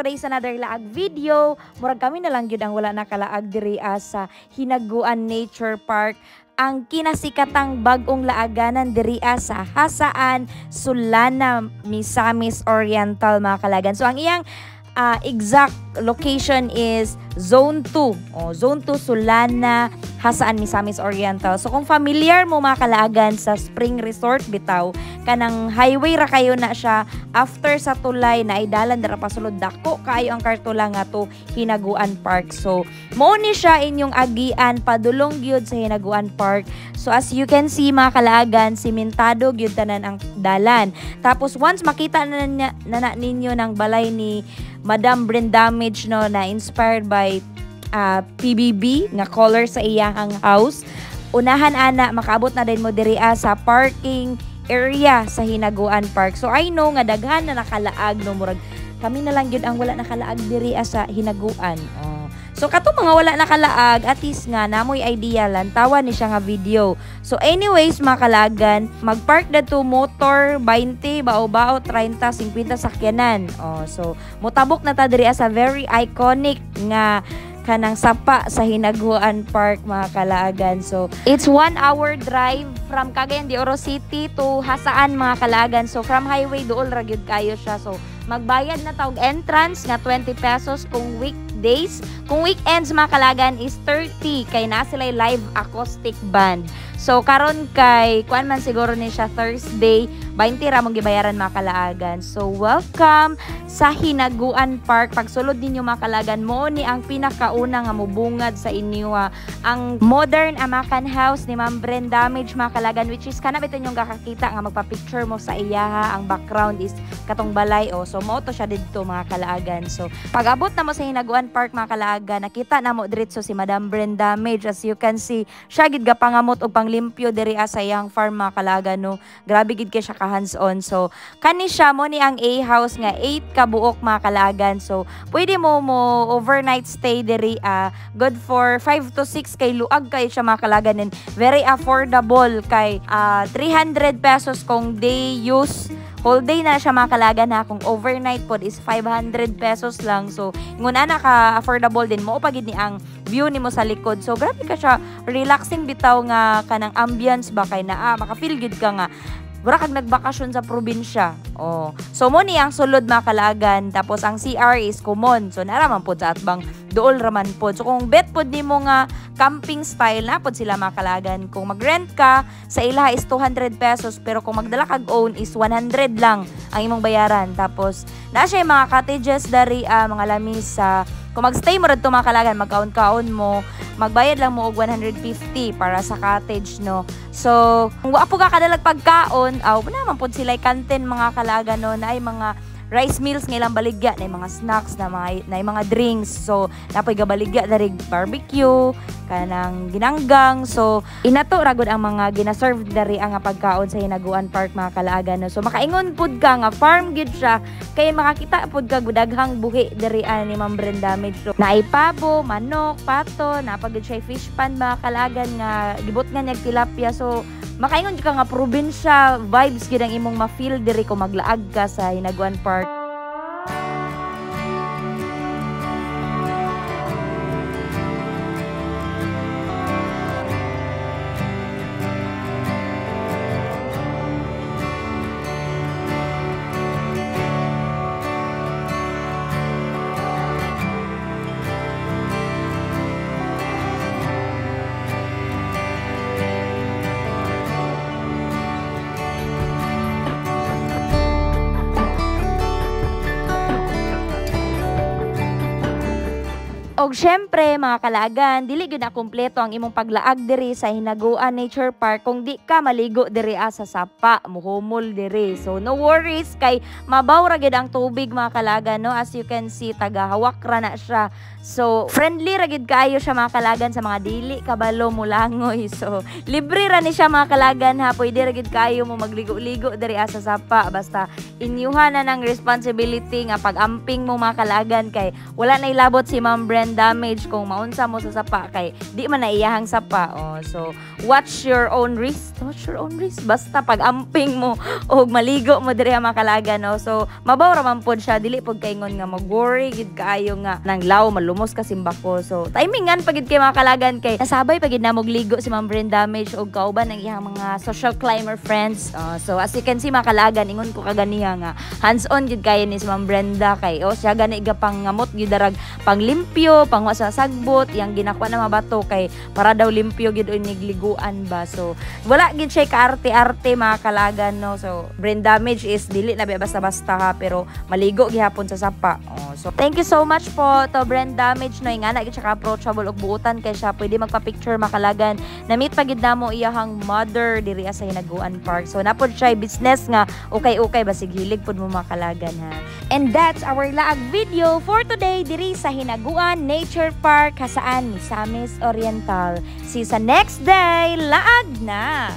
today sa another laag video. Murag kami na lang yun ang wala nakalaag diri sa Hinaguan Nature Park. Ang kinasikatang bagong laaganan diri sa Hasaan, Sulana, Misamis Oriental mga kalagan. So ang iyang exact location is Zone 2. Zone 2 Sulana, Hasaan, Misamis Oriental. So kung familiar mo mga kalaagan sa Spring Resort bitaw, kanang highway ra kayo na siya after sa tulay na idalan dara pasulod dako kayo ang kartula nga to Hinaguan Park. So mo ni siya inyong agian padulong gyud sa Hinaguan Park. So as you can see mga kalaagan, simentado gyud tanan ang dalan. Tapos once makita na ninyo ng balay ni Madam Brendamage no na inspired by PBB nga color sa iyang house. Unahan ana makaabot na din mo diri sa parking area sa Hinaguan Park. So I know nga daghan na nakalaag no murag kami na lang gyud ang wala nakalaag diri sa Hinaguan. So kato mga wala nakalaag at least nga namoy idea lang tawa ni siya nga video. So anyways mga kalagan, magpark dato motor 20 bao-bao 30 50 sakyanan. So motabok na ta diri sa very iconic nga kanang sapa sa Hinaguan Park mga kalaagan. So it's 1 hour drive from Cagayan de Oro City to Hasaan mga kalaagan. So from highway dool ra gyud kayo siya. So magbayad na tawag entrance nga 20 pesos kung weekdays. Kung weekends mga kalagan is 30 kay na sila live acoustic band. So karon kay kuan man siguro ni siya Thursday 20 ra mong gibayaran mga kalaagan. So welcome sa Hinaguan Park. Pagsulod ninyo mga kalaagan mo ni ang pinakauna nga mubungad sa inyo ang modern Amakan House ni Ma'am Brendamage mga kalaagan, which is kana biton yung kakakita nga magpa-picture mo sa iyaha. Ang background is katong balay so mo to siya didto mga kalaagan. So pag-abot na mo sa Hinaguan Park mga kalaagan, nakita na mo diretso si Madam Brendamage. As you can see, siya gid gapangamot og panglimpyo diri sa iyang farm mga kalaagan no. Grabe gid kay siya ka hands-on. So kani siya mo ni ang A-house nga 8 ka buok mga kalaagan. So pwede mo overnight stay diri good for 5 to 6 kay luag kay siya mga kalaagan and very affordable kay 300 pesos kung day use. Whole day na siya mga kalagan kung overnight pod is 500 pesos lang. So ngun ana ka affordable din mo pagid ni ang view nimo sa likod. So grabe ka siya relaxing bitaw nga kanang ambience ba kay naa maka-feel good ka nga wala kag nagbakasyon sa probinsya. So mo ni ang sulod mga kalagan. Tapos ang CR is common. So naraman pod sa atbang dool raman pod. So kung bet pod nimo nga camping style na pod sila mga kalagan. Kung mag-rent ka sa ilaha is 200 pesos pero kung magdala kag own is 100 lang ang imong bayaran. Tapos na siya mga cottages dari mga lamis kung magstay mo radto mga kalagan, magkaon-kaon mo, magbayad lang mo og 150 para sa cottage no. So kung wa po ka kadalag pagkaon, naman pod sila kantin mga kalagan no na ay mga rice meals nga ilang baligya na mga snacks na mga drinks. So napoy gabaligya dari barbecue kanang ginanggang. So inato ragod ang mga gina-serve dari ang pagkaon sa Hinaguan Park mga kalaagan no. So makaingon pud ka nga farm gid siya kay makakita pud ka gudaghang buhi dari ni Ma'am Brendamage. So naay pabo, manok, pato, napagid siya fish pan mga kalaagan nga gibot nga niyag tilapia. So makaingon ka nga probinsya vibes gid ang imong ma-feel diri kung maglaag ka sa Hinaguan Park. Og syempre mga kalaagan, dili gyud na kumpleto ang imong paglaag diri sa Hinaguan Nature Park kung di ka maligo diri sa sapa, muhumol diri. So no worries kay mabaw ra gyud ang tubig mga kalaagan no. As you can see, tagahawak ra na siya So friendly ra gid kaayo siya mga kalagan sa mga dili kabalo mulangoy. So libre ra ni siya mga kalagan ha. Pwede ra gid kaayo mo magligo-ligo diri sa sapa basta inyuhan na ng responsibility nga pag-amping mo mga kalagan kay wala na ilabot si Ma'am Brand damage kung maunsa mo sa sapa kay di man na iyahang sapa. Oh, so watch your own risk. Watch your own risk basta pag-amping mo og maligo mo diri mga kalagan no. So mabaw ra man pod siya dili pod kaingon nga mag-worry gid kaayo nga nang law malumos ka simbako. So timingan pagid kay mga kalagan kay nasabay pagid na mogligo si Ma'am Brand damage og kauban ang iyang mga social climber friends. So as you can see mga kalagan ingon ko kaganiya nga hands-on gid kayo ni si Ma'am Brenda kay siya gani gapang ngamot gid darag panglimpyo pangwa sa sagbot yang ginakuha na mabato kay para daw limpyo gid nigliguan ba. So wala gid siya kaarte-arte mga kalagan no. So brain damage is dili na basta-basta ha pero maligo gihapon sa sapa. So thank you so much po to brain damage no ingana gid siya ka approachable og buutan kay siya pwede magpa-picture makalagan na meet pagid namo iyahang mother diri sa Hinaguan Park. So napod siya business nga okay basig hilig pud mo makalagan ha. And that's our laag video for today diri sa Hinaguan Nature Park hasaan Misamis Oriental. See you sa next day, laag na!